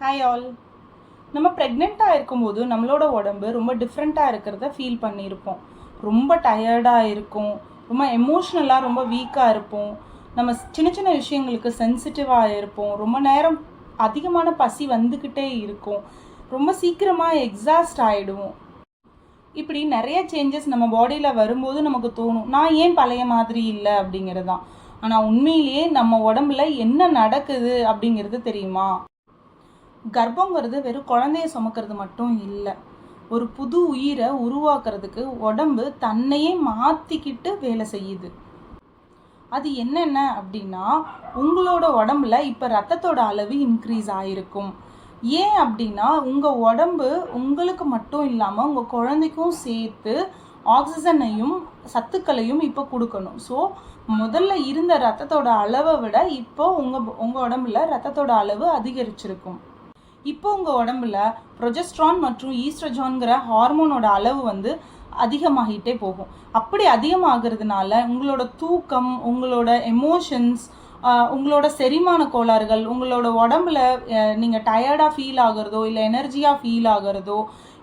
Hi all. நம்ம ப்ரெக்னெண்ட்டாக இருக்கும்போது நம்மளோட உடம்பு ரொம்ப டிஃப்ரெண்ட்டாக இருக்கிறத ஃபீல் பண்ணியிருப்போம். ரொம்ப டயர்டாக இருக்கும், ரொம்ப எமோஷ்னலாக ரொம்ப வீக்காக இருப்போம், நம்ம சின்ன சின்ன விஷயங்களுக்கு சென்சிட்டிவாக இருப்போம், ரொம்ப நேரம் அதிகமான பசி வந்துக்கிட்டே இருக்கும், ரொம்ப சீக்கிரமாக எக்ஸாஸ்ட் ஆகிடுவோம். இப்படி நிறைய சேஞ்சஸ் நம்ம பாடியில் வரும்போது நமக்கு தோணும், நான் ஏன் பழைய மாதிரி இல்லை அப்படிங்கிறது தான். ஆனால் உண்மையிலேயே நம்ம உடம்புல என்ன நடக்குது அப்படிங்கிறது தெரியுமா? கர்ப்பங்கிறது வெறும் குழந்தைய சுமக்கிறது மட்டும் இல்லை, ஒரு புது உயிரை உருவாக்குறதுக்கு உடம்பு தன்னையே மாற்றிக்கிட்டு வேலை செய்யுது. அது என்னென்ன அப்படின்னா, உங்களோட உடம்புல இப்போ ரத்தத்தோட அளவு இன்க்ரீஸ் ஆகிருக்கும். ஏன் அப்படின்னா, உங்கள் உடம்பு உங்களுக்கு மட்டும் இல்லாமல் உங்கள் குழந்தைக்கும் சேர்த்து ஆக்சிஜனையும் சத்துக்களையும் இப்போ கொடுக்கணும். ஸோ முதல்ல இருந்த ரத்தத்தோட அளவை விட இப்போ உங்கள் உடம்புல ரத்தத்தோட அளவு அதிகரிச்சிருக்கும். இப்போ உங்கள் உடம்புல ப்ரொஜெஸ்ட்ரான் மற்றும் ஈஸ்ட்ரஜான்கிற ஹார்மோனோட அளவு அதிகமாகிட்டே போகும். அப்படி அதிகமாகிறதுனால உங்களோட தூக்கம், உங்களோட எமோஷன்ஸ், உங்களோட செரிமான கோளாறுகள், உங்களோட உடம்புல நீங்கள் டயர்டாக ஃபீல் ஆகிறதோ இல்லை எனர்ஜியாக ஃபீல் ஆகிறதோ,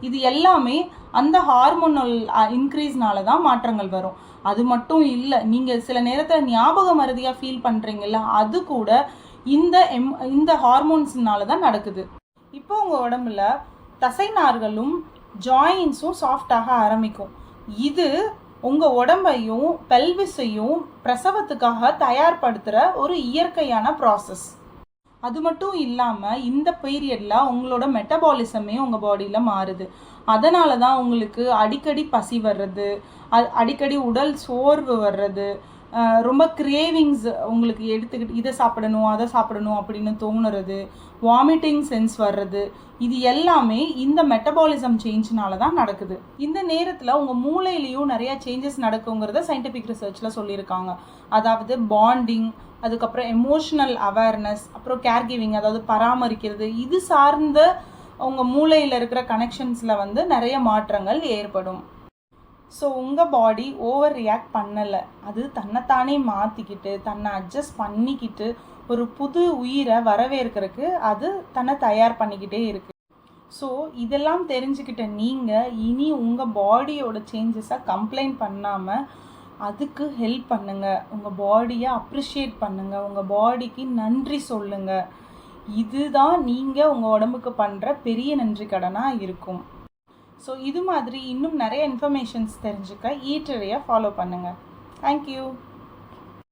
இது எல்லாமே அந்த ஹார்மோனல் இன்க்ரீஸ்னால தான் மாற்றங்கள் வரும். அது மட்டும் இல்லை, நீங்கள் சில நேரத்தில் ஞாபக மறதியாக ஃபீல் பண்ணுறீங்கல்ல, அது கூட இந்த ஹார்மோன்ஸ்னால தான் நடக்குது. இப்போ உங்கள் உடம்புல தசை நார்களும் ஜாயின்ஸும் சாஃப்டாக ஆரம்பிக்கும். இது உங்கள் உடம்பையும் பெல்விஸையும் பிரசவத்துக்காக தயார்படுத்துகிற ஒரு இயற்கையான ப்ராசஸ். அது மட்டும் இல்லாமல் இந்த பீரியடில் உங்களோட மெட்டபாலிசமே உங்கள் பாடியில் மாறுது. அதனால தான் உங்களுக்கு அடிக்கடி பசி வர்றது, அடிக்கடி உடல் சோர்வு வர்றது, ரொம்ப கிரேவிங்ஸ் உங்களுக்கு எடுத்துக்கிட்டு இதை சாப்பிடணும் அதை சாப்பிடணும் அப்படின்னு தோணுறது, வாமிட்டிங் சென்ஸ் வர்றது, இது எல்லாமே இந்த மெட்டபாலிசம் சேஞ்ச்னால தான் நடக்குது. இந்த நேரத்தில் உங்கள் மூளையிலையும் நிறையா சேஞ்சஸ் நடக்குங்கிறத சயின்டிஃபிக் ரிசர்ச்சில் சொல்லியிருக்காங்க. அதாவது பாண்டிங், அதுக்கப்புறம் எமோஷ்னல் அவேர்னஸ், அப்புறம் கேர் கிவிங், அதாவது பராமரிக்கிறது, இது சார்ந்த உங்கள் மூளையில் இருக்கிற கனெக்ஷன்ஸில் நிறைய மாற்றங்கள் ஏற்படும். ஸோ உங்கள் பாடி ஓவர் ரியாக்ட் பண்ணலை, அது தன்னைத்தானே மாற்றிக்கிட்டு தன்னை அட்ஜஸ்ட் பண்ணிக்கிட்டு ஒரு புது உயிரை வரவேற்கிறதுக்கு அது தன்னை தயார் பண்ணிக்கிட்டே இருக்குது. ஸோ இதெல்லாம் தெரிஞ்சுக்கிட்ட நீங்கள் இனி உங்கள் பாடியோட சேஞ்சஸை கம்ப்ளைண்ட் பண்ணாமல் அதுக்கு ஹெல்ப் பண்ணுங்கள், உங்கள் பாடியை அப்ரிஷியேட் பண்ணுங்கள், உங்கள் பாடிக்கு நன்றி சொல்லுங்கள். இதுதான் நீங்கள் உங்கள் உடம்புக்கு பண்ணுற பெரிய நன்றி கடனாக இருக்கும். ஸோ இது மாதிரி இன்னும் நிறைய இன்ஃபர்மேஷன்ஸ் தெரிஞ்சுக்க ஈட் ட்ரையை ஃபாலோ பண்ணுங்கள். தேங்க்யூ.